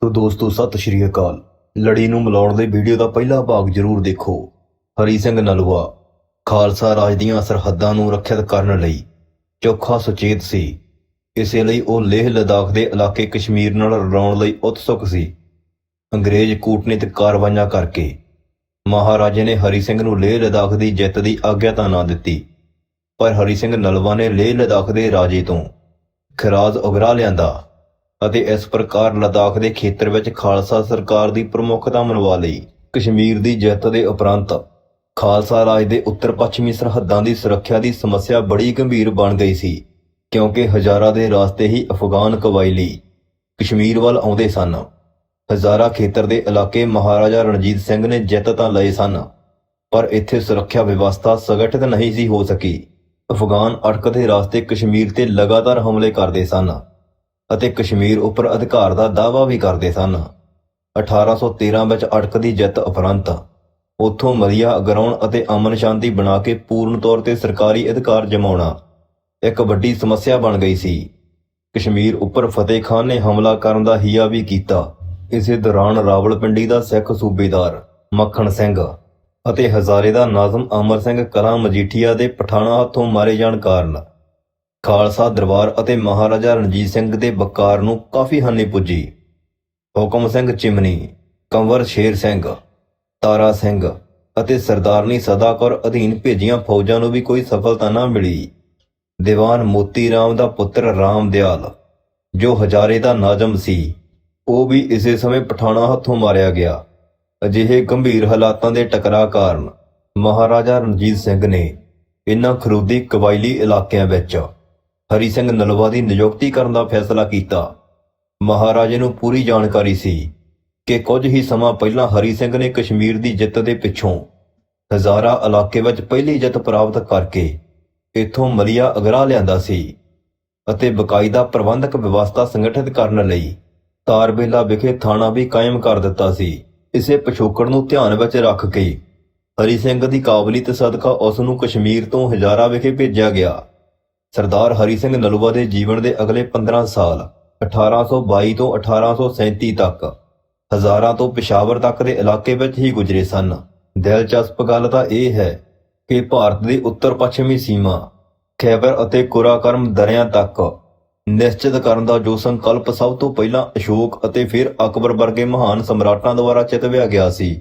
ਤੋ ਦੋਸਤੋ ਸਤਿ ਸ਼੍ਰੀ ਅਕਾਲ। ਲੜੀ ਨੂੰ ਮਿਲਾਉਣ ਲਈ ਵੀਡੀਓ ਦਾ ਪਹਿਲਾ ਭਾਗ ਜ਼ਰੂਰ ਦੇਖੋ। ਹਰੀ ਸਿੰਘ ਨਲੂਆ ਖਾਲਸਾ ਰਾਜ ਦੀਆਂ ਸਰਹੱਦਾਂ ਨੂੰ ਰੱਖਿਅਤ ਕਰਨ ਲਈ ਚੋਖਾ ਸੁਚੇਤ ਸੀ। ਇਸੇ ਲਈ ਉਹ ਲੇਹ ਲਦਾਖ ਦੇ ਇਲਾਕੇ ਕਸ਼ਮੀਰ ਨਾਲ ਰਲਾਉਣ ਲਈ ਉਤਸੁਕ ਸੀ। ਅੰਗਰੇਜ਼ ਕੂਟਨੀਤਿਕ ਕਾਰਵਾਈਆਂ ਕਰਕੇ ਮਹਾਰਾਜੇ ਨੇ ਹਰੀ ਸਿੰਘ ਨੂੰ ਲੇਹ ਲਦਾਖ ਦੀ ਜਿੱਤ ਦੀ ਆਗਿਆ ਤਾਂ ਨਾ ਦਿੱਤੀ, ਪਰ ਹਰੀ ਸਿੰਘ ਨਲੂਆ ਨੇ ਲੇਹ ਲਦਾਖ ਦੇ ਰਾਜੇ ਤੋਂ ਖਿਰਾਜ਼ ਉਗਰਾ ਲਿਆਂਦਾ ਅਤੇ ਇਸ ਪ੍ਰਕਾਰ ਲਦਾਖ ਦੇ ਖੇਤਰ ਵਿੱਚ ਖਾਲਸਾ ਸਰਕਾਰ ਦੀ ਪ੍ਰਮੁੱਖਤਾ ਮਨਵਾ ਲਈ। ਕਸ਼ਮੀਰ ਦੀ ਜਿੱਤ ਦੇ ਉਪਰੰਤ ਖਾਲਸਾ ਰਾਜ ਦੇ ਉੱਤਰ ਪੱਛਮੀ ਸਰਹੱਦਾਂ ਦੀ ਸੁਰੱਖਿਆ ਦੀ ਸਮੱਸਿਆ ਬੜੀ ਗੰਭੀਰ ਬਣ ਗਈ ਸੀ, ਕਿਉਂਕਿ ਹਜ਼ਾਰਾਂ ਦੇ ਰਾਸਤੇ ਹੀ ਅਫਗਾਨ ਕਬਾਇਲੀ ਕਸ਼ਮੀਰ ਵੱਲ ਆਉਂਦੇ ਸਨ। ਹਜ਼ਾਰਾ ਖੇਤਰ ਦੇ ਇਲਾਕੇ ਮਹਾਰਾਜਾ ਰਣਜੀਤ ਸਿੰਘ ਨੇ ਜਿੱਤ ਤਾਂ ਲਏ ਸਨ, ਪਰ ਇੱਥੇ ਸੁਰੱਖਿਆ ਵਿਵਸਥਾ ਸੰਗਠਿਤ ਨਹੀਂ ਸੀ ਹੋ ਸਕੀ। ਅਫਗਾਨ ਅਟਕਦੇ ਰਾਸਤੇ ਕਸ਼ਮੀਰ ਤੇ ਲਗਾਤਾਰ ਹਮਲੇ ਕਰਦੇ ਸਨ ਅਤੇ ਕਸ਼ਮੀਰ ਉੱਪਰ ਅਧਿਕਾਰ ਦਾ ਦਾਅਵਾ ਵੀ ਕਰਦੇ ਸਨ। 1813 ਵਿੱਚ ਅਟਕਦੀ ਜਿੱਤ ਉਪਰੰਤ ਉੱਥੋਂ ਮਲੀਆ ਅਗਰਾਉਣ ਅਤੇ ਅਮਨ ਸ਼ਾਂਤੀ ਬਣਾ ਕੇ ਪੂਰਨ ਤੌਰ ਤੇ ਸਰਕਾਰੀ ਅਧਿਕਾਰ ਜਮਾਉਣਾ ਇੱਕ ਵੱਡੀ ਸਮੱਸਿਆ ਬਣ ਗਈ ਸੀ। ਕਸ਼ਮੀਰ ਉੱਪਰ ਫਤਿਹ ਖਾਨ ਨੇ ਹਮਲਾ ਕਰਨ ਦਾ ਹੀਆ ਵੀ ਕੀਤਾ। ਇਸੇ ਦੌਰਾਨ ਰਾਵਲਪਿੰਡੀ ਦਾ ਸਿੱਖ ਸੂਬੇਦਾਰ ਮੱਖਣ ਸਿੰਘ ਅਤੇ ਹਜ਼ਾਰੇ ਦਾ ਨਾਜ਼ਮ ਅਮਰ ਸਿੰਘ ਕਲਾਂ ਮਜੀਠੀਆ ਦੇ ਪਠਾਣਾ ਹੱਥੋਂ ਮਾਰੇ ਜਾਣ ਕਾਰਨ ਖਾਲਸਾ ਦਰਬਾਰ ਅਤੇ ਮਹਾਰਾਜਾ ਰਣਜੀਤ ਸਿੰਘ ਦੇ ਵਕਾਰ ਨੂੰ ਕਾਫੀ ਹਾਨੀ ਪੁੱਜੀ। ਹੁਕਮ ਸਿੰਘ ਚਿਮਨੀ, ਕੰਵਰ ਸ਼ੇਰ ਸਿੰਘ, ਤਾਰਾ ਸਿੰਘ ਅਤੇ ਸਰਦਾਰਨੀ ਸਦਾ ਕੌਰ ਅਧੀਨ ਭੇਜੀਆਂ ਫੌਜਾਂ ਨੂੰ ਵੀ ਕੋਈ ਸਫਲਤਾ ਨਾ ਮਿਲੀ। ਦੀਵਾਨ ਮੋਤੀ ਰਾਮ ਦਾ ਪੁੱਤਰ ਰਾਮ ਦਿਆਲ, ਜੋ ਹਜ਼ਾਰੇ ਦਾ ਨਾਜ਼ਮ ਸੀ, ਉਹ ਵੀ ਇਸੇ ਸਮੇਂ ਪਠਾਣਾ ਹੱਥੋਂ ਮਾਰਿਆ ਗਿਆ। ਅਜਿਹੇ ਗੰਭੀਰ ਹਾਲਾਤਾਂ ਦੇ ਟਕਰਾਅ ਕਾਰਨ ਮਹਾਰਾਜਾ ਰਣਜੀਤ ਸਿੰਘ ਨੇ ਇਨ੍ਹਾਂ ਖਰੂਦੀ ਕਬਾਇਲੀ ਇਲਾਕਿਆਂ ਵਿੱਚ ਹਰੀ ਸਿੰਘ ਨਲੂਆ ਦੀ ਨਿਯੁਕਤੀ ਕਰਨ ਦਾ ਫੈਸਲਾ ਕੀਤਾ। ਮਹਾਰਾਜੇ ਨੂੰ ਪੂਰੀ ਜਾਣਕਾਰੀ ਸੀ ਕਿ ਕੁਝ ਹੀ ਸਮਾਂ ਪਹਿਲਾਂ ਹਰੀ ਸਿੰਘ ਨੇ ਕਸ਼ਮੀਰ ਦੀ ਜਿੱਤ ਦੇ ਪਿੱਛੋਂ ਹਜ਼ਾਰਾ ਇਲਾਕੇ ਵਿੱਚ ਪਹਿਲੀ ਜਿੱਤ ਪ੍ਰਾਪਤ ਕਰਕੇ ਇੱਥੋਂ ਮਲੀਆ ਅਗਰਾ ਲਿਆਂਦਾ ਸੀ ਅਤੇ ਬਕਾਇਦਾ ਪ੍ਰਬੰਧਕ ਵਿਵਸਥਾ ਸੰਗਠਿਤ ਕਰਨ ਲਈ ਤਾਰਬੇਲਾ ਵਿਖੇ ਥਾਣਾ ਵੀ ਕਾਇਮ ਕਰ ਦਿੱਤਾ ਸੀ। ਇਸੇ ਪਿਛੋਕੜ ਨੂੰ ਧਿਆਨ ਵਿੱਚ ਰੱਖ ਕੇ ਹਰੀ ਸਿੰਘ ਦੀ ਕਾਬਲੀਅਤ ਸਦਕਾ ਉਸ ਨੂੰ ਕਸ਼ਮੀਰ ਤੋਂ ਹਜ਼ਾਰਾ ਵਿਖੇ ਭੇਜਿਆ ਗਿਆ। ਸਰਦਾਰ ਹਰੀ ਸਿੰਘ ਨਲੂਆ ਦੇ ਜੀਵਨ ਦੇ ਅਗਲੇ 15 ਸਾਲ 1822 ਤੋਂ 1837 ਤੱਕ ਹਜ਼ਾਰਾ ਤੋਂ ਪਿਸ਼ਾਵਰ ਤੱਕ ਦੇ ਇਲਾਕੇ ਵਿੱਚ ਹੀ ਗੁਜ਼ਰੇ ਸਨ। ਦਿਲਚਸਪ ਗੱਲ ਤਾਂ ਇਹ ਹੈ ਕਿ ਭਾਰਤ ਦੀ ਉੱਤਰ ਪੱਛਮੀ ਸੀਮਾ ਖੈਬਰ ਅਤੇ ਕੁਰਾਕਰਮ ਦਰਿਆ ਤੱਕ ਨਿਸ਼ਚਿਤ ਕਰਨ ਦਾ ਜੋ ਸੰਕਲਪ ਸਭ ਤੋਂ ਪਹਿਲਾਂ ਅਸ਼ੋਕ ਅਤੇ ਫਿਰ ਅਕਬਰ ਵਰਗੇ ਮਹਾਨ ਸਮਰਾਟਾਂ ਦੁਆਰਾ ਚਿਤਵਿਆ ਗਿਆ ਸੀ,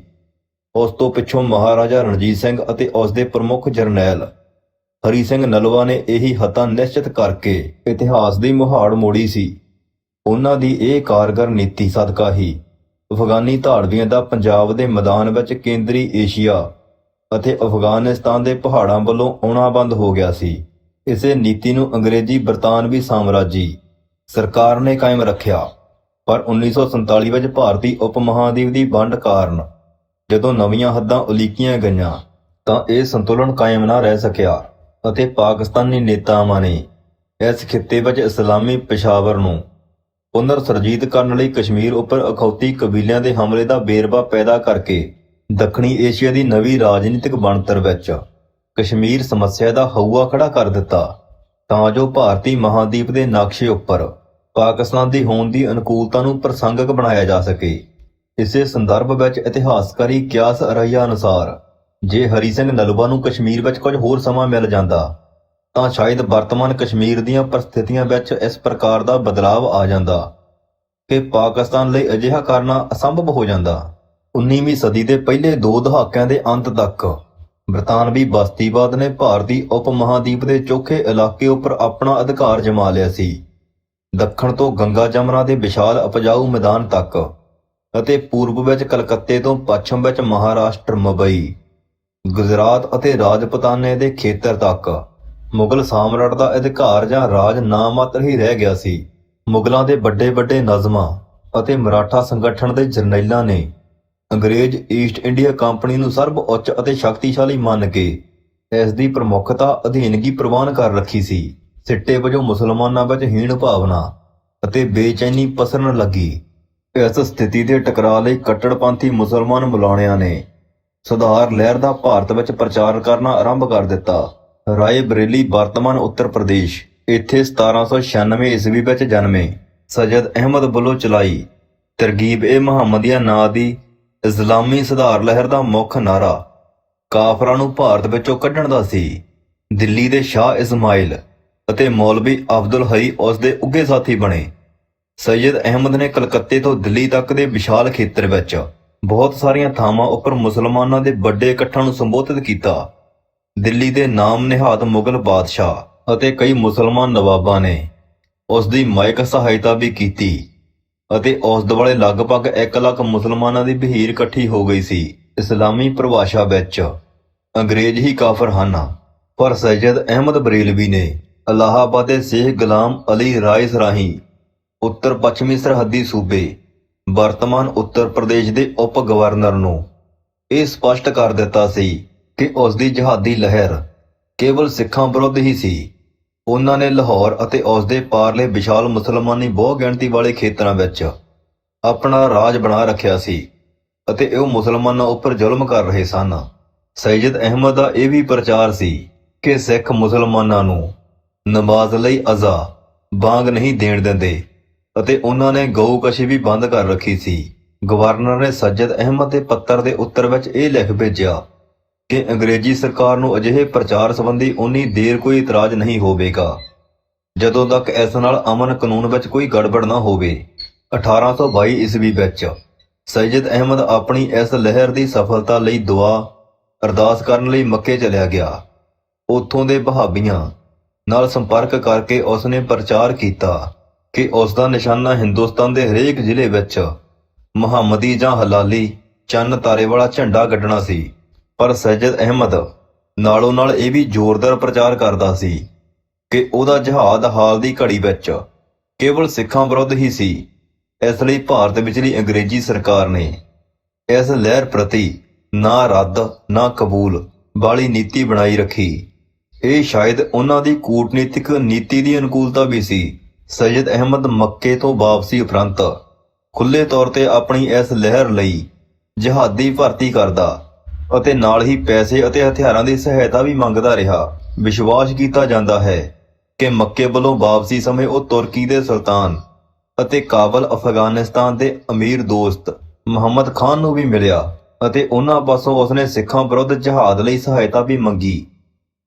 ਉਸ ਤੋਂ ਪਿੱਛੋਂ ਮਹਾਰਾਜਾ ਰਣਜੀਤ ਸਿੰਘ ਅਤੇ ਉਸ ਦੇ ਪ੍ਰਮੁੱਖ ਜਰਨੈਲ ਹਰੀ ਸਿੰਘ ਨਲੂਆ ਨੇ ਇਹੀ ਹੱਦਾਂ ਨਿਸ਼ਚਿਤ ਕਰਕੇ ਇਤਿਹਾਸ ਦੀ ਮੁਹਾੜ ਮੋੜੀ ਸੀ। ਉਹਨਾਂ ਦੀ ਇਹ ਕਾਰਗਰ ਨੀਤੀ ਸਦਕਾ ਹੀ ਅਫਗਾਨੀ ਧਾੜਵੀਆਂ ਦਾ ਪੰਜਾਬ ਦੇ ਮੈਦਾਨ ਵਿੱਚ ਕੇਂਦਰੀ ਏਸ਼ੀਆ ਅਤੇ ਅਫਗਾਨਿਸਤਾਨ ਦੇ ਪਹਾੜਾਂ ਵੱਲੋਂ ਆਉਣਾ ਬੰਦ ਹੋ ਗਿਆ ਸੀ। ਇਸੇ ਨੀਤੀ ਨੂੰ ਅੰਗਰੇਜ਼ੀ ਬਰਤਾਨਵੀ ਸਾਮਰਾਜੀ ਸਰਕਾਰ ਨੇ ਕਾਇਮ ਰੱਖਿਆ, ਪਰ 1947 ਵਿੱਚ ਭਾਰਤੀ ਉਪ ਮਹਾਦੀਪ ਦੀ ਵੰਡ ਕਾਰਨ ਜਦੋਂ ਨਵੀਆਂ ਹੱਦਾਂ ਉਲੀਕੀਆਂ ਗਈਆਂ ਤਾਂ ਇਹ ਸੰਤੁਲਨ ਕਾਇਮ ਨਾ ਰਹਿ ਸਕਿਆ ਅਤੇ ਪਾਕਿਸਤਾਨੀ ਨੇਤਾਵਾਂ ਨੇ ਇਸ ਖਿੱਤੇ ਵਿੱਚ ਇਸਲਾਮੀ ਪਿਸ਼ਾਵਰ ਨੂੰ ਪੁਨਰ ਸਰਜੀਤ ਕਰਨ ਲਈ ਕਸ਼ਮੀਰ ਉੱਪਰ ਅਖੌਤੀ ਕਬੀਲਿਆਂ ਦੇ ਹਮਲੇ ਦਾ ਵੇਰਵਾ ਪੈਦਾ ਕਰਕੇ ਦੱਖਣੀ ਏਸ਼ੀਆ ਦੀ ਨਵੀਂ ਰਾਜਨੀਤਿਕ ਬਣਤਰ ਵਿੱਚ ਕਸ਼ਮੀਰ ਸਮੱਸਿਆ ਦਾ ਹਊਆ ਖੜਾ ਕਰ ਦਿੱਤਾ, ਤਾਂ ਜੋ ਭਾਰਤੀ ਮਹਾਦੀਪ ਦੇ ਨਕਸ਼ੇ ਉੱਪਰ ਪਾਕਿਸਤਾਨ ਦੀ ਹੋਂਦ ਦੀ ਅਨੁਕੂਲਤਾ ਨੂੰ ਪ੍ਰਸੰਗਕ ਬਣਾਇਆ ਜਾ ਸਕੇ। ਇਸੇ ਸੰਦਰਭ ਵਿੱਚ ਇਤਿਹਾਸਕਾਰੀ ਕਿਆਸ ਅਰਈਆ ਅਨੁਸਾਰ ਜੇ ਹਰੀ ਸਿੰਘ ਨਲੂਆ ਨੂੰ ਕਸ਼ਮੀਰ ਵਿੱਚ ਕੁਝ ਹੋਰ ਸਮਾਂ ਮਿਲ ਜਾਂਦਾ ਤਾਂ ਸ਼ਾਇਦ ਵਰਤਮਾਨ ਕਸ਼ਮੀਰ ਦੀਆਂ ਪਰਿਸਥਿਤੀਆਂ ਵਿੱਚ ਇਸ ਪ੍ਰਕਾਰ ਦਾ ਬਦਲਾਵ ਆ ਜਾਂਦਾ ਕਿ ਪਾਕਿਸਤਾਨ ਲਈ ਅਜਿਹਾ ਕਰਨਾ ਅਸੰਭਵ ਹੋ ਜਾਂਦਾ। 19ਵੀਂ ਸਦੀ ਦੇ ਪਹਿਲੇ 2 ਦਹਾਕਿਆਂ ਦੇ ਅੰਤ ਤੱਕ ਬਰਤਾਨਵੀ ਬਸਤੀਵਾਦ ਨੇ ਭਾਰਤੀ ਉਪ ਮਹਾਦੀਪ ਦੇ ਚੋਖੇ ਇਲਾਕੇ ਉੱਪਰ ਆਪਣਾ ਅਧਿਕਾਰ ਜਮਾ ਲਿਆ ਸੀ। ਦੱਖਣ ਤੋਂ ਗੰਗਾ ਜਮਨਾ ਦੇ ਵਿਸ਼ਾਲ ਉਪਜਾਊ ਮੈਦਾਨ ਤੱਕ ਅਤੇ ਪੂਰਬ ਵਿੱਚ ਕਲਕੱਤੇ ਤੋਂ ਪੱਛਮ ਵਿੱਚ ਮਹਾਰਾਸ਼ਟਰ, ਮੁੰਬਈ, ਗੁਜਰਾਤ ਅਤੇ ਰਾਜਪੂਤਾਨੇ ਦੇ ਖੇਤਰ ਤੱਕ ਮੁਗਲ ਸਾਮਰਾਟ ਦਾ ਅਧਿਕਾਰ ਜਾਂ ਰਾਜ ਨਾ ਮਾਤਰ ਹੀ ਰਹਿ ਗਿਆ ਸੀ। ਮੁਗਲਾਂ ਦੇ ਵੱਡੇ ਵੱਡੇ ਨਜ਼ਮਾਂ ਅਤੇ ਮਰਾਠਾ ਸੰਗਠਨ ਦੇ ਜਰਨੈਲਾਂ ਨੇ ਅੰਗਰੇਜ਼ ਈਸਟ ਇੰਡੀਆ ਕੰਪਨੀ ਨੂੰ ਸਰਬ ਉੱਚ ਅਤੇ ਸ਼ਕਤੀਸ਼ਾਲੀ ਮੰਨ ਕੇ ਇਸ ਦੀ ਪ੍ਰਮੁੱਖਤਾ ਅਧੀਨਗੀ ਪ੍ਰਵਾਨ ਕਰ ਰੱਖੀ ਸੀ। ਸਿੱਟੇ ਵਜੋਂ ਮੁਸਲਮਾਨਾਂ ਵਿੱਚ ਹੀਣ ਭਾਵਨਾ ਅਤੇ ਬੇਚੈਨੀ ਪਸਰਨ ਲੱਗੀ। ਇਸ ਸਥਿਤੀ ਦੇ ਟਕਰਾਅ ਲਈ ਕੱਟੜਪੰਥੀ ਮੁਸਲਮਾਨ ਮੌਲਾਣਿਆਂ ਨੇ ਸੁਧਾਰ ਲਹਿਰ ਦਾ ਭਾਰਤ ਵਿੱਚ ਪ੍ਰਚਾਰ ਕਰਨਾ ਆਰੰਭ ਕਰ ਦਿੱਤਾ। ਰਾਏ ਬਰੇਲੀ ਵਰਤਮਾਨ ਉੱਤਰ ਪ੍ਰਦੇਸ਼ ਇੱਥੇ 1796 ਈਸਵੀ ਵਿੱਚ ਜਨਮੇ। ਸੱਯਦ ਅਹਿਮਦ ਵੱਲੋਂ ਚਲਾਈ ਤਰਗੀਬ-ਏ-ਮੁਹੰਮਦੀਆ ਨਾਂ ਦੀ ਇਸਲਾਮੀ ਸੁਧਾਰ ਲਹਿਰ ਦਾ ਮੁੱਖ ਨਾਅਰਾ ਕਾਫਰਾਂ ਨੂੰ ਭਾਰਤ ਵਿੱਚੋਂ ਕੱਢਣ ਦਾ ਸੀ। ਦਿੱਲੀ ਦੇ ਸ਼ਾਹ ਇਸਮਾਇਲ ਅਤੇ ਮੌਲਵੀ ਅਬਦੁਲ ਹਈ ਉਸ ਦੇ ਉੱਘੇ ਸਾਥੀ ਬਣੇ। ਸੈਯਦ ਅਹਿਮਦ ਨੇ ਕਲਕੱਤੇ ਤੋਂ ਦਿੱਲੀ ਤੱਕ ਦੇ ਵਿਸ਼ਾਲ ਖੇਤਰ ਵਿੱਚ ਬਹੁਤ ਸਾਰੀਆਂ ਥਾਵਾਂ ਉੱਪਰ ਮੁਸਲਮਾਨਾਂ ਦੇ ਵੱਡੇ ਇਕੱਠਾਂ ਨੂੰ ਸੰਬੋਧਿਤ ਕੀਤਾ। ਦਿੱਲੀ ਦੇ ਨਾਮ ਨਿਹਾਦ ਮੁਗਲ ਬਾਦਸ਼ਾਹ ਅਤੇ ਕਈ ਮੁਸਲਮਾਨ ਨਵਾਬਾਂ ਨੇ ਉਸ ਦੀ ਮਾਇਕ ਸਹਾਇਤਾ ਵੀ ਕੀਤੀ ਅਤੇ ਉਸ ਦੁਆਲੇ ਲਗਭਗ 1 ਲੱਖ ਮੁਸਲਮਾਨਾਂ ਦੀ ਭੀੜ ਇਕੱਠੀ ਹੋ ਗਈ ਸੀ। ਇਸਲਾਮੀ ਪਰਿਭਾਸ਼ਾ ਵਿੱਚ ਅੰਗਰੇਜ਼ ਹੀ ਕਾਫਰ ਹਨ, ਪਰ ਸੈਯਦ ਅਹਿਮਦ ਬਰੇਲਵੀ ਨੇ ਇਲਾਹਾਬਾਦ ਦੇ ਸ਼ੇਖ ਗੁਲਾਮ ਅਲੀ ਰਾਇਸ ਰਾਹੀਂ ਉੱਤਰ ਪੱਛਮੀ ਸਰਹੱਦੀ ਸੂਬੇ ਵਰਤਮਾਨ ਉੱਤਰ ਪ੍ਰਦੇਸ਼ ਦੇ ਉਪ ਗਵਰਨਰ ਨੂੰ ਇਹ ਸਪਸ਼ਟ ਕਰ ਦਿੱਤਾ ਸੀ ਕਿ ਉਸ ਦੀ ਜਹਾਦੀ ਲਹਿਰ ਕੇਵਲ ਸਿੱਖਾਂ ਵਿਰੁੱਧ ਹੀ ਸੀ। ਉਹਨਾਂ ਨੇ ਲਾਹੌਰ ਅਤੇ ਉਸ ਦੇ ਪਾਰਲੇ ਵਿਸ਼ਾਲ ਮੁਸਲਮਾਨੀ ਬਹੁ ਗਿਣਤੀ ਵਾਲੇ ਖੇਤਰਾਂ ਵਿੱਚ ਆਪਣਾ ਰਾਜ ਬਣਾ ਰੱਖਿਆ ਸੀ ਅਤੇ ਉਹ ਮੁਸਲਮਾਨਾਂ ਉੱਪਰ ਜ਼ੁਲਮ ਕਰ ਰਹੇ ਸਨ। ਸੈਯਦ ਅਹਿਮਦ ਦਾ ਇਹ ਵੀ ਪ੍ਰਚਾਰ ਸੀ ਕਿ ਸਿੱਖ ਮੁਸਲਮਾਨਾਂ ਨੂੰ ਨਮਾਜ਼ ਲਈ ਅਜ਼ਾ ਬਾਂਗ ਨਹੀਂ ਦੇਣ ਦਿੰਦੇ ਅਤੇ ਉਹਨਾਂ ਨੇ ਗਊਕਸ਼ੀ ਵੀ ਬੰਦ ਕਰ ਰੱਖੀ ਸੀ। ਗਵਰਨਰ ਨੇ ਸੈਯਦ ਅਹਿਮਦ ਦੇ ਪੱਤਰ ਦੇ ਉੱਤਰ ਵਿੱਚ ਇਹ ਲਿਖ ਭੇਜਿਆ ਕਿ ਅੰਗਰੇਜ਼ੀ ਸਰਕਾਰ ਨੂੰ ਅਜਿਹੇ ਪ੍ਰਚਾਰ ਸੰਬੰਧੀ ਉਨੀ ਦੇਰ ਕੋਈ ਇਤਰਾਜ਼ ਨਹੀਂ ਹੋਵੇਗਾ ਜਦੋਂ ਤੱਕ ਇਸ ਨਾਲ ਅਮਨ ਕਾਨੂੰਨ ਵਿੱਚ ਕੋਈ ਗੜਬੜ ਨਾ ਹੋਵੇ। 1822 ਈਸਵੀ ਵਿੱਚ ਸੈਯਦ ਅਹਿਮਦ ਆਪਣੀ ਇਸ ਲਹਿਰ ਦੀ ਸਫਲਤਾ ਲਈ ਦੁਆ ਅਰਦਾਸ ਕਰਨ ਲਈ ਮੱਕੇ ਚਲਿਆ ਗਿਆ। ਉੱਥੋਂ ਦੇ ਵਹਾਬੀਆਂ ਨਾਲ ਸੰਪਰਕ ਕਰਕੇ ਉਸਨੇ ਪ੍ਰਚਾਰ ਕੀਤਾ ਕਿ ਉਸ ਦਾ ਨਿਸ਼ਾਨਾ ਹਿੰਦੁਸਤਾਨ ਦੇ ਹਰੇਕ ਜ਼ਿਲ੍ਹੇ ਵਿੱਚ ਮੁਹੰਮਦੀ ਜਾਂ ਹਲਾਲੀ ਚੰਨ ਤਾਰੇ ਵਾਲਾ ਝੰਡਾ ਗੱਡਣਾ ਸੀ। ਪਰ ਸੈਯਦ ਅਹਿਮਦ ਨਾਲੋਂ ਨਾਲ ਇਹ ਵੀ ਜ਼ੋਰਦਾਰ ਪ੍ਰਚਾਰ ਕਰਦਾ ਸੀ ਕਿ ਉਹਦਾ ਜਹਾਦ ਹਾਲ ਦੀ ਘੜੀ ਵਿੱਚ ਕੇਵਲ ਸਿੱਖਾਂ ਵਿਰੁੱਧ ਹੀ ਸੀ। ਇਸ ਲਈ ਭਾਰਤ ਵਿਚਲੀ ਅੰਗਰੇਜ਼ੀ ਸਰਕਾਰ ਨੇ ਇਸ ਲਹਿਰ ਪ੍ਰਤੀ ਨਾ ਰੱਦ ਨਾ ਕਬੂਲ ਵਾਲੀ ਨੀਤੀ ਬਣਾਈ ਰੱਖੀ। ਇਹ ਸ਼ਾਇਦ ਉਹਨਾਂ ਦੀ ਕੂਟਨੀਤਿਕ ਨੀਤੀ ਦੀ ਅਨੁਕੂਲਤਾ ਵੀ ਸੀ। ਸੈਯਦ ਅਹਿਮਦ ਮੱਕੇ ਤੋਂ ਵਾਪਸੀ ਉਪਰੰਤ ਖੁੱਲ੍ਹੇ ਤੌਰ ਤੇ ਆਪਣੀ ਇਸ ਲਹਿਰ ਲਈ ਜਹਾਦੀ ਭਰਤੀ ਕਰਦਾ ਅਤੇ ਨਾਲ ਹੀ ਪੈਸੇ ਅਤੇ ਹਥਿਆਰਾਂ ਦੀ ਸਹਾਇਤਾ ਵੀ ਮੰਗਦਾ ਰਿਹਾ। ਵਿਸ਼ਵਾਸ ਕੀਤਾ ਜਾਂਦਾ ਹੈ ਕਿ ਮੱਕੇ ਵੱਲੋਂ ਵਾਪਸੀ ਸਮੇਂ ਉਹ ਤੁਰਕੀ ਦੇ ਸੁਲਤਾਨ ਅਤੇ ਕਾਬਲ ਅਫਗਾਨਿਸਤਾਨ ਦੇ ਅਮੀਰ ਦੋਸਤ ਮੁਹੰਮਦ ਖਾਨ ਨੂੰ ਵੀ ਮਿਲਿਆ ਅਤੇ ਉਹਨਾਂ ਪਾਸੋਂ ਉਸਨੇ ਸਿੱਖਾਂ ਵਿਰੁੱਧ ਜਹਾਦ ਲਈ ਸਹਾਇਤਾ ਵੀ ਮੰਗੀ।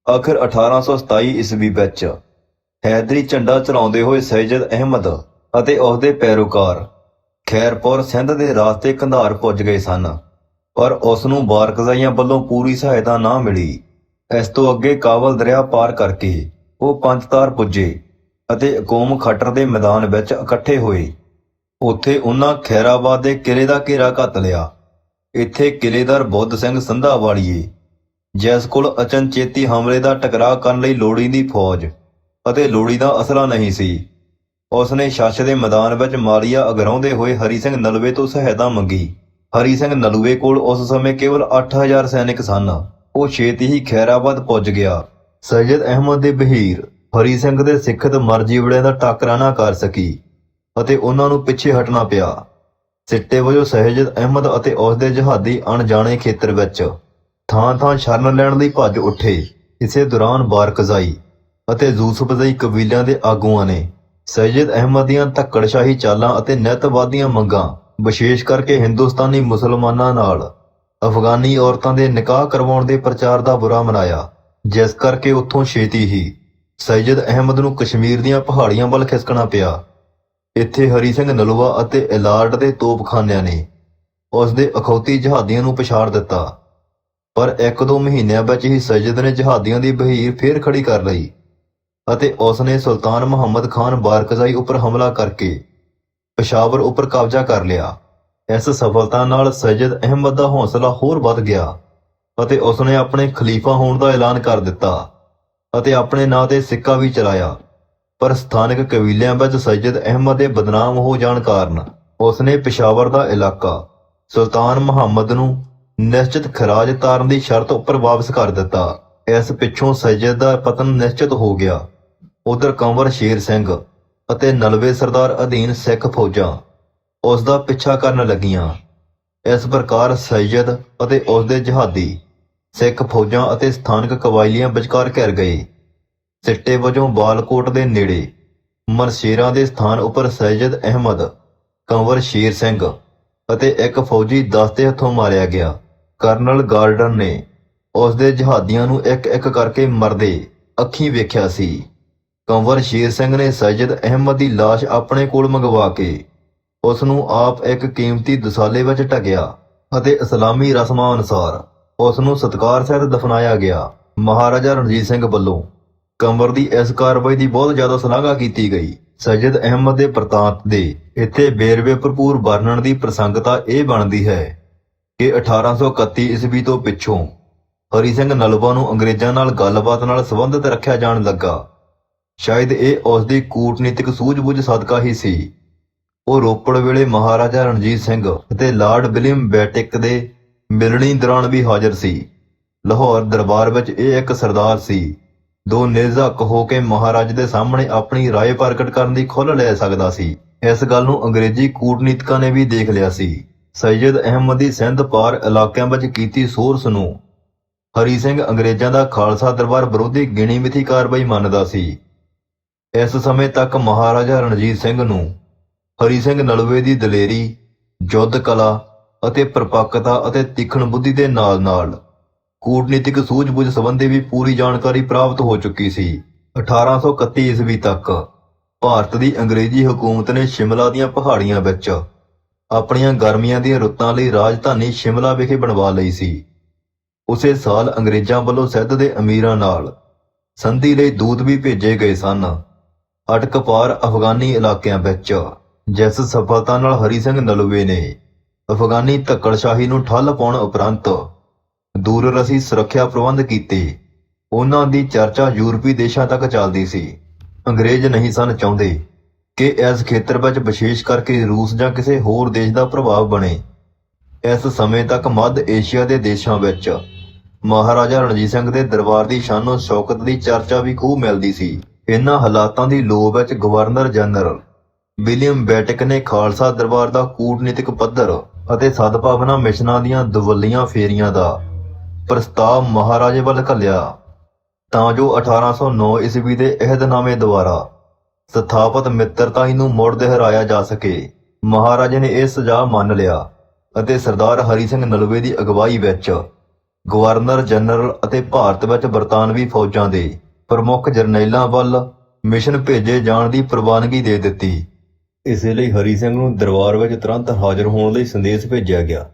ਆਖਿਰ 1827 ਈਸਵੀ ਵਿੱਚ ਹੈਦਰੀ ਝੰਡਾ ਚਲਾਉਂਦੇ ਹੋਏ ਸੈਯਦ ਅਹਿਮਦ ਅਤੇ ਉਸਦੇ ਪੈਰੋਕਾਰ ਖੈਰਪੁਰ ਸਿੰਧ ਦੇ ਰਾਸਤੇ ਕੰਧਾਰ ਪੁੱਜ ਗਏ ਸਨ, ਪਰ ਉਸ ਨੂੰ ਬਾਰਕਜ਼ਾਈਆਂ ਵੱਲੋਂ ਪੂਰੀ ਸਹਾਇਤਾ ਨਾ ਮਿਲੀ। ਇਸ ਤੋਂ ਅੱਗੇ ਕਾਬਲ ਦਰਿਆ ਪਾਰ ਕਰਕੇ ਉਹ ਪੰਜਤਾਰ ਪੁੱਜੇ ਅਤੇ ਕੌਮ ਖੱਟਰ ਦੇ ਮੈਦਾਨ ਵਿੱਚ ਇਕੱਠੇ ਹੋਏ। ਉੱਥੇ ਉਹਨਾਂ ਖੈਰਾਬਾਦ ਦੇ ਕਿਲੇ ਦਾ ਘੇਰਾ ਘੱਤ ਲਿਆ। ਇੱਥੇ ਕਿਲੇਦਾਰ ਬੁੱਧ ਸਿੰਘ ਸੰਧਾਵਾਲੀਏ, ਜਿਸ ਕੋਲ ਅਚਨਚੇਤੀ ਹਮਲੇ ਦਾ ਟਕਰਾਅ ਕਰਨ ਲਈ ਲੋੜੀਂਦੀ ਫੌਜ ਅਤੇ ਲੋੜੀਂਦਾ ਅਸਲਾ ਨਹੀਂ ਸੀ, ਉਸਨੇ ਛੱਛ ਦੇ ਮੈਦਾਨ ਵਿੱਚ ਮਾਲੀਆ ਅਗਰਾਉਂਦੇ ਹੋਏ ਹਰੀ ਸਿੰਘ ਨਲੂਏ ਤੋਂ ਸਹਾਇਤਾ ਮੰਗੀ। ਹਰੀ ਸਿੰਘ ਨਲੂਏ ਕੋਲ ਉਸ ਸਮੇਂ ਕੇਵਲ 8000 ਸੈਨਿਕ ਸਨ। ਉਹ ਛੇਤੀ ਹੀ ਖੈਰਾਬਾਦ ਪੁੱਜ ਗਿਆ। ਸੈਯਦ ਅਹਿਮਦ ਦੀ ਬਹੀਰ ਹਰੀ ਸਿੰਘ ਦੇ ਸਿੱਖਤ ਮਰਜੀਵੜਿਆਂ ਦਾ ਟਾਕਰਾ ਨਾ ਕਰ ਸਕੀ ਅਤੇ ਉਹਨਾਂ ਨੂੰ ਪਿੱਛੇ ਹਟਣਾ ਪਿਆ। ਸਿੱਟੇ ਵਜੋਂ ਸੈਯਦ ਅਹਿਮਦ ਅਤੇ ਉਸਦੇ ਜਹਾਦੀ ਅਣਜਾਣੇ ਖੇਤਰ ਵਿੱਚ ਥਾਂ-ਥਾਂ ਸ਼ਰਨ ਲੈਣ ਲਈ ਭੱਜ ਉੱਠੇ। ਇਸੇ ਦੌਰਾਨ ਬਾਰਕਜ਼ਾਈ ਅਤੇ ਯੂਸਫਜ਼ਈ ਕਬੀਲਿਆਂ ਦੇ ਆਗੂਆਂ ਨੇ ਸੈਯਦ ਅਹਿਮਦ ਦੀਆਂ ਧੱਕੜਸ਼ਾਹੀ ਚਾਲਾਂ ਅਤੇ ਨਿੱਤਵਾਦੀਆਂ ਮੰਗਾਂ, ਵਿਸ਼ੇਸ਼ ਕਰਕੇ ਹਿੰਦੁਸਤਾਨੀ ਮੁਸਲਮਾਨਾਂ ਨਾਲ ਅਫਗਾਨੀ ਔਰਤਾਂ ਦੇ ਨਿਕਾਹ ਕਰਵਾਉਣ ਦੇ ਪ੍ਰਚਾਰ ਦਾ ਬੁਰਾ ਮਨਾਇਆ, ਜਿਸ ਕਰਕੇ ਉੱਥੋਂ ਛੇਤੀ ਹੀ ਸੈਯਦ ਅਹਿਮਦ ਨੂੰ ਕਸ਼ਮੀਰ ਦੀਆਂ ਪਹਾੜੀਆਂ ਵੱਲ ਖਿਸਕਣਾ ਪਿਆ। ਇੱਥੇ ਹਰੀ ਸਿੰਘ ਨਲੂਆ ਅਤੇ ਇਲਾਰਡ ਦੇ ਤੋਪਖਾਨਿਆਂ ਨੇ ਉਸ ਦੇ ਅਖੌਤੀ ਜਹਾਦੀਆਂ ਨੂੰ ਪਛਾੜ ਦਿੱਤਾ, ਪਰ 1-2 ਮਹੀਨਿਆਂ ਵਿੱਚ ਹੀ ਸੈਯਦ ਨੇ ਜਹਾਦੀਆਂ ਦੀ ਬਹੀਰ ਫੇਰ ਖੜੀ ਕਰ ਲਈ ਅਤੇ ਉਸ ਨੇ ਸੁਲਤਾਨ ਮੁਹੰਮਦ ਖਾਨ ਬਾਰਕਜ਼ਾਈ ਉੱਪਰ ਹਮਲਾ ਕਰਕੇ ਪਸ਼ਾਵਰ ਉੱਪਰ ਕਬਜ਼ਾ ਕਰ ਲਿਆ। ਇਸ ਸਫਲਤਾ ਨਾਲ ਸੈਯਦ ਅਹਿਮਦ ਦਾ ਹੌਸਲਾ ਹੋਰ ਵੱਧ ਗਿਆ ਅਤੇ ਉਸ ਨੇ ਆਪਣੇ ਖਲੀਫਾ ਹੋਣ ਦਾ ਐਲਾਨ ਕਰ ਦਿੱਤਾ ਅਤੇ ਆਪਣੇ ਨਾਂ ਤੇ ਸਿੱਕਾ ਵੀ ਚਲਾਇਆ। ਪਰ ਸਥਾਨਕ ਕਬੀਲਿਆਂ ਵਿੱਚ ਸੈਯਦ ਅਹਿਮਦ ਦੇ ਬਦਨਾਮ ਹੋ ਜਾਣ ਕਾਰਨ ਉਸ ਨੇ ਪਸ਼ਾਵਰ ਦਾ ਇਲਾਕਾ ਸੁਲਤਾਨ ਮੁਹੰਮਦ ਨੂੰ ਨਿਸ਼ਚਿਤ ਖਰਾਜ ਤਾਰਨ ਦੀ ਸ਼ਰਤ ਉੱਪਰ ਵਾਪਸ ਕਰ ਦਿੱਤਾ। ਇਸ ਪਿੱਛੋਂ ਸੈਯਦ ਦਾ ਪਤਨ ਨਿਸ਼ਚਿਤ ਹੋ ਗਿਆ। ਉਧਰ ਕੰਵਰ ਸ਼ੇਰ ਸਿੰਘ ਅਤੇ ਨਲਵੇ ਸਰਦਾਰ ਅਧੀਨ ਸਿੱਖ ਫੌਜਾਂ ਉਸ ਦਾ ਪਿੱਛਾ ਕਰਨ ਲੱਗੀਆਂ। ਇਸ ਪ੍ਰਕਾਰ ਸੈਯਦ ਅਤੇ ਉਸ ਦੇ ਜਹਾਦੀ ਸਿੱਖ ਫੌਜਾਂ ਅਤੇ ਸਥਾਨਕ ਕਬਾਇਲੀਆਂ ਵਿਚਕਾਰ ਘਿਰ ਗਏ। ਸਿੱਟੇ ਵਜੋਂ ਬਾਲਕੋਟ ਦੇ ਨੇੜੇ ਮਨਸ਼ੇਰਾਂ ਦੇ ਸਥਾਨ ਉੱਪਰ ਸੈਯਦ ਅਹਿਮਦ ਕੰਵਰ ਸ਼ੇਰ ਸਿੰਘ ਅਤੇ ਇੱਕ ਫੌਜੀ ਦਸਤੇ ਹੱਥੋਂ ਮਾਰਿਆ ਗਿਆ। ਕਰਨਲ ਗਾਰਡਨ ਨੇ ਉਸ ਦੇ ਜਹਾਦੀਆਂ ਨੂੰ ਇੱਕ-ਇੱਕ ਕਰਕੇ ਮਰਦੇ ਅੱਖੀਂ ਵੇਖਿਆ ਸੀ। ਕੰਵਰ ਸ਼ੇਰ ਸਿੰਘ ਨੇ ਸੈਯਦ ਅਹਿਮਦ ਦੀ ਲਾਸ਼ ਆਪਣੇ ਕੋਲ ਮੰਗਵਾ ਕੇ ਉਸ ਨੂੰ ਆਪ ਇੱਕ ਕੀਮਤੀ ਦਸਾਲੇ ਵਿੱਚ ਢਕਿਆ ਅਤੇ ਇਸਲਾਮੀ ਰਸਮਾਂ ਅਨੁਸਾਰ ਉਸ ਨੂੰ ਸਤਿਕਾਰ ਸਹਿਤ ਦਫਨਾਇਆ ਗਿਆ। ਮਹਾਰਾਜਾ ਰਣਜੀਤ ਸਿੰਘ ਵੱਲੋਂ ਕੰਵਰ ਦੀ ਇਸ ਕਾਰਵਾਈ ਦੀ ਬਹੁਤ ਜ਼ਿਆਦਾ ਸ਼ਲਾਘਾ ਕੀਤੀ ਗਈ। ਸੈਯਦ ਅਹਿਮਦ ਦੇ ਬਰਤਾਂਤ ਦੇ ਇੱਥੇ ਵੇਰਵੇ ਭਰਪੂਰ ਵਰਣਨ ਦੀ ਪ੍ਰਸੰਗਤਾ ਇਹ ਬਣਦੀ ਹੈ ਕਿ 1831 ਈਸਵੀ ਤੋਂ ਪਿੱਛੋਂ ਹਰੀ ਸਿੰਘ ਨਲੂਆ ਨੂੰ ਅੰਗਰੇਜ਼ਾਂ ਨਾਲ ਗੱਲਬਾਤ ਨਾਲ ਸੰਬੰਧਿਤ ਰੱਖਿਆ ਜਾਣ ਲੱਗਾ। ਸ਼ਾਇਦ ਇਹ ਉਸ ਦੀ ਕੂਟਨੀਤਿਕ ਸੂਝ-ਬੂਝ ਸਦਕਾ ਹੀ ਸੀ। ਉਹ ਰੋਪੜ ਵੇਲੇ ਮਹਾਰਾਜਾ ਰਣਜੀਤ ਸਿੰਘ ਅਤੇ ਲਾਰਡ ਵਿਲੀਅਮ ਬੈਟਿਕ ਦੇ ਮਿਲਣੀ ਦੌਰਾਨ ਵੀ ਹਾਜ਼ਰ ਸੀ। ਲਾਹੌਰ ਦਰਬਾਰ ਵਿੱਚ ਇਹ ਇੱਕ ਸਰਦਾਰ ਸੀ ਜੋ ਨਿਰਝੱਕ ਹੋ ਕੇ ਮਹਾਰਾਜ ਦੇ ਸਾਹਮਣੇ ਆਪਣੀ ਰਾਏ ਪ੍ਰਗਟ ਕਰਨ ਦੀ ਖੁੱਲ੍ਹ ਲੈ ਸਕਦਾ ਸੀ। ਇਸ ਗੱਲ ਨੂੰ ਅੰਗਰੇਜ਼ੀ ਕੂਟਨੀਤਿਕਾਂ ਨੇ ਵੀ ਦੇਖ ਲਿਆ ਸੀ। ਸੈਯਦ ਅਹਿਮਦ ਦੀ ਸਿੰਧ ਪਾਰ ਇਲਾਕਿਆਂ ਵਿੱਚ ਕੀਤੀ ਸੋਰਸ ਨੂੰ ਹਰੀ ਸਿੰਘ ਅੰਗਰੇਜ਼ਾਂ ਦਾ ਖਾਲਸਾ ਦਰਬਾਰ ਵਿਰੋਧੀ ਗਿਣੀ ਮਿਥੀ ਕਾਰਵਾਈ ਮੰਨਦਾ ਸੀ। ਇਸ ਸਮੇਂ ਤੱਕ ਮਹਾਰਾਜਾ ਰਣਜੀਤ ਸਿੰਘ ਨੂੰ ਹਰੀ ਸਿੰਘ ਨਲੂਏ ਦੀ ਦਲੇਰੀ, ਯੁੱਧ ਕਲਾ ਅਤੇ ਪਰਪੱਕਤਾ ਅਤੇ ਤੀਖਣ ਬੁੱਧੀ ਦੇ ਨਾਲ-ਨਾਲ ਕੂਟਨੀਤਿਕ ਸੂਝ-ਬੂਝ ਸੰਬੰਧੀ ਵੀ ਪੂਰੀ ਜਾਣਕਾਰੀ ਪ੍ਰਾਪਤ ਹੋ ਚੁੱਕੀ ਸੀ। 1831 ਈਸਵੀ ਤੱਕ ਭਾਰਤ ਦੀ ਅੰਗਰੇਜ਼ੀ ਹਕੂਮਤ ਨੇ ਸ਼ਿਮਲਾ ਦੀਆਂ ਪਹਾੜੀਆਂ ਵਿੱਚ ਆਪਣੀਆਂ ਗਰਮੀਆਂ ਦੀਆਂ ਰੁੱਤਾਂ ਲਈ ਰਾਜਧਾਨੀ ਸ਼ਿਮਲਾ ਵਿਖੇ ਬਣਵਾ ਲਈ ਸੀ। ਉਸੇ ਸਾਲ ਅੰਗਰੇਜ਼ਾਂ ਵੱਲੋਂ ਸਿੰਧ ਦੇ ਅਮੀਰਾਂ ਨਾਲ ਸੰਧੀ ਲਈ ਦੂਤ ਵੀ ਭੇਜੇ ਗਏ ਸਨ। ਅਟਕ ਪਾਰ ਅਫਗਾਨੀ ਇਲਾਕਿਆਂ ਵਿੱਚ ਜਿਸ ਸਫਲਤਾ ਨਾਲ ਹਰੀ ਸਿੰਘ ਨਲੂਏ ਨੇ ਅਫਗਾਨੀ ਧੱਕੜਸ਼ਾਹੀ ਨੂੰ ਠੱਲ ਪਾਉਣ ਉਪਰੰਤ ਦੂਰਰਸੀ ਸੁਰੱਖਿਆ ਪ੍ਰਬੰਧ ਕੀਤੇ, ਉਹਨਾਂ ਦੀ ਚਰਚਾ ਯੂਰਪੀ ਦੇਸ਼ਾਂ ਤੱਕ ਚੱਲਦੀ ਸੀ। ਅੰਗਰੇਜ਼ ਨਹੀਂ ਸਨ ਚਾਹੁੰਦੇ ਕਿ ਇਸ ਖੇਤਰ ਵਿੱਚ ਵਿਸ਼ੇਸ਼ ਕਰਕੇ ਰੂਸ ਜਾਂ ਕਿਸੇ ਹੋਰ ਦੇਸ਼ ਦਾ ਪ੍ਰਭਾਵ ਬਣੇ। ਇਸ ਸਮੇਂ ਤੱਕ ਮੱਧ ਏਸ਼ੀਆ ਦੇ ਦੇਸ਼ਾਂ ਵਿੱਚ ਮਹਾਰਾਜਾ ਰਣਜੀਤ ਸਿੰਘ ਦੇ ਦਰਬਾਰ ਦੀ ਸ਼ਾਨੋ ਸ਼ੌਕਤ ਦੀ ਚਰਚਾ ਵੀ ਖੂਬ ਮਿਲਦੀ ਸੀ। ਇਨ੍ਹਾਂ ਹਾਲਾਤਾਂ ਦੀ ਲੋੜ ਵਿੱਚ ਗਵਰਨਰ ਜਨਰਲ ਵਿਲੀਅਮ ਬੈਟਿਕ ਨੇ ਖਾਲਸਾ ਦਰਬਾਰ ਦਾ ਕੂਟਨੀਤਿਕ ਪੱਧਰ ਅਤੇ ਸਦਭਾਵਨਾ ਮਿਸ਼ਨਾਂ ਦੀਆਂ ਦੁਵੱਲੀਆਂ ਫੇਰੀਆਂ ਦਾ ਪ੍ਰਸਤਾਵ ਮਹਾਰਾਜੇ ਵੱਲ ਘੱਲਿਆ ਤਾਂ ਜੋ 1809 ਈਸਵੀ ਦੇ ਅਹਿਦਨਾਮੇ ਦੁਆਰਾ ਸਥਾਪਤ ਮਿੱਤਰਤਾ ਨੂੰ ਮੁੜ ਦੁਹਰਾਇਆ ਜਾ ਸਕੇ। ਮਹਾਰਾਜੇ ਨੇ ਇਹ ਸੁਝਾਅ ਮੰਨ ਲਿਆ ਅਤੇ ਸਰਦਾਰ ਹਰੀ ਸਿੰਘ ਨਲੂਏ ਦੀ ਅਗਵਾਈ ਵਿੱਚ ਗਵਰਨਰ ਜਨਰਲ ਅਤੇ ਭਾਰਤ ਵਿੱਚ ਬਰਤਾਨਵੀ ਫੌਜਾਂ ਦੇ ਪ੍ਰਮੁੱਖ ਜਰਨੈਲਾਂ ਵੱਲ ਮਿਸ਼ਨ ਭੇਜੇ ਜਾਣ ਦੀ ਪ੍ਰਵਾਨਗੀ ਦੇ ਦਿੱਤੀ। ਇਸੇ ਲਈ ਹਰੀ ਸਿੰਘ ਨੂੰ ਦਰਬਾਰ ਵਿੱਚ ਤੁਰੰਤ ਹਾਜ਼ਰ ਹੋਣ ਲਈ ਸੰਦੇਸ਼ ਭੇਜਿਆ ਗਿਆ।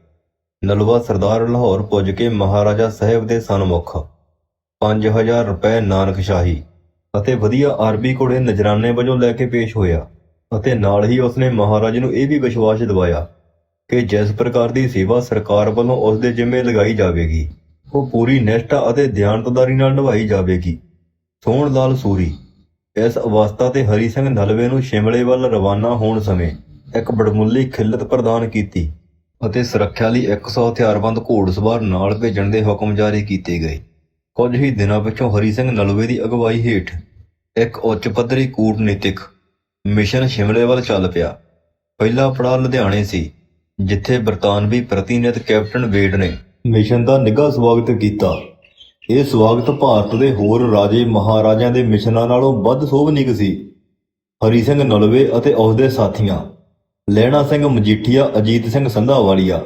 ਨਲੂਆ ਸਰਦਾਰ ਲਾਹੌਰ ਪੁੱਜ ਕੇ ਮਹਾਰਾਜਾ ਸਾਹਿਬ ਦੇ ਸਨਮੁਖ 5000 ਰੁਪਏ ਨਾਨਕਸ਼ਾਹੀ ਅਤੇ ਵਧੀਆ ਅਰਬੀ ਘੋੜੇ ਨਜਰਾਨੇ ਵਜੋਂ ਲੈ ਕੇ ਪੇਸ਼ ਹੋਇਆ ਅਤੇ ਨਾਲ ਹੀ ਉਸਨੇ ਮਹਾਰਾਜ ਨੂੰ ਇਹ ਵੀ ਵਿਸ਼ਵਾਸ ਦਿਵਾਇਆ ਕਿ ਜਿਸ ਪ੍ਰਕਾਰ ਦੀ ਸੇਵਾ ਸਰਕਾਰ ਵੱਲੋਂ ਉਸ ਦੇ ਜ਼ਿੰਮੇ ਲਗਾਈ ਜਾਵੇਗੀ ਉਹ ਪੂਰੀ ਨਿਸ਼ਠਾ ਅਤੇ ਦਿਆਨਤਦਾਰੀ ਨਾਲ ਨਿਭਾਈ ਜਾਵੇਗੀ। ਸੋਹਣ ਲਾਲ ਸੂਰੀ ਇਸ ਅਵਸਥਾ ਤੇ ਹਰੀ ਸਿੰਘ ਨਲੂਏ ਨੂੰ ਸ਼ਿਮਲੇ ਵੱਲ ਰਵਾਨਾ ਹੋਣ ਸਮੇਂ ਇੱਕ ਬੜਮੁੱਲੀ ਖਿੱਲਤ ਪ੍ਰਦਾਨ ਕੀਤੀ ਅਤੇ ਸੁਰੱਖਿਆ ਲਈ 100 ਹਥਿਆਰਬੰਦ ਘੋੜਸਵਾਰ ਨਾਲ ਭੇਜਣ ਦੇ ਹੁਕਮ ਜਾਰੀ ਕੀਤੇ ਗਏ। ਕੁਝ ਹੀ ਦਿਨਾਂ ਪਿੱਛੋਂ ਹਰੀ ਸਿੰਘ ਨਲੂਏ ਦੀ ਅਗਵਾਈ ਹੇਠ ਇੱਕ ਉੱਚ ਪੱਧਰੀ ਕੂਟਨੀਤਿਕ ਮਿਸ਼ਨ ਸ਼ਿਮਲੇ ਵੱਲ ਚੱਲ ਪਿਆ। ਪਹਿਲਾ ਪੜਾਅ ਲੁਧਿਆਣੇ ਸੀ, ਜਿੱਥੇ ਬਰਤਾਨਵੀ ਪ੍ਰਤੀਨਿਧ ਕੈਪਟਨ ਵੇਡ ਨੇ ਮਿਸ਼ਨ ਦਾ ਨਿੱਘਾ ਸਵਾਗਤ ਕੀਤਾ। ਇਹ ਸਵਾਗਤ ਭਾਰਤ ਦੇ ਹੋਰ ਰਾਜੇ ਮਹਾਰਾਜਿਆਂ ਦੇ ਮਿਸ਼ਨਾਂ ਨਾਲੋਂ ਵੱਧ ਸੋਭਨੀਕ ਸੀ। ਹਰੀ ਸਿੰਘ ਨਲੂਏ ਅਤੇ ਉਸ ਦੇ ਸਾਥੀਆਂ ਲਹਿਣਾ ਸਿੰਘ ਮਜੀਠੀਆ, ਅਜੀਤ ਸਿੰਘ ਸੰਧਾਵਾਲੀਆ,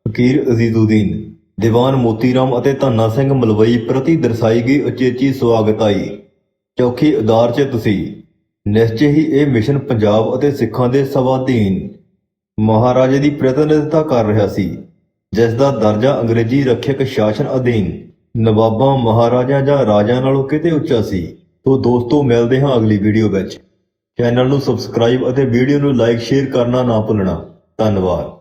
ਫਕੀਰ ਅਜ਼ੀਜ਼ੁਦੀਨ, ਦੀਵਾਨ ਮੋਤੀ ਰਾਮ ਅਤੇ ਧੰਨਾ ਸਿੰਘ ਮਲਵਈ ਪ੍ਰਤੀ ਦਰਸਾਈ ਗਈ ਉਚੇਚੀ ਸਵਾਗਤਾਈ ਚੌਖੀ ਉਦਾਰਚਿਤ ਸੀ। ਨਿਸ਼ਚੇ ਹੀ ਇਹ ਮਿਸ਼ਨ ਪੰਜਾਬ ਅਤੇ ਸਿੱਖਾਂ ਦੇ ਸਵਾਧੀਨ ਮਹਾਰਾਜੇ ਦੀ ਪ੍ਰਤੀਨਿਧਤਾ ਕਰ ਰਿਹਾ ਸੀ, ਜਿਸ ਦਾ ਦਰਜਾ ਅੰਗਰੇਜ਼ੀ ਰੱਖਿਅਕ ਸ਼ਾਸਨ ਅਧੀਨ ਨਵਾਬਾਂ, ਮਹਾਰਾਜਾ ਜਾਂ ਰਾਜਿਆਂ ਨਾਲੋਂ ਕਿਤੇ ਉੱਚਾ ਸੀ। ਤੋ ਦੋਸਤੋ, ਮਿਲਦੇ ਹਾਂ ਅਗਲੀ ਵੀਡੀਓ ਵਿੱਚ। ਚੈਨਲ ਨੂੰ ਸਬਸਕ੍ਰਾਈਬ ਅਤੇ ਵੀਡੀਓ ਨੂੰ ਲਾਈਕ ਸ਼ੇਅਰ ਕਰਨਾ ਨਾ ਭੁੱਲਣਾ। ਧੰਨਵਾਦ।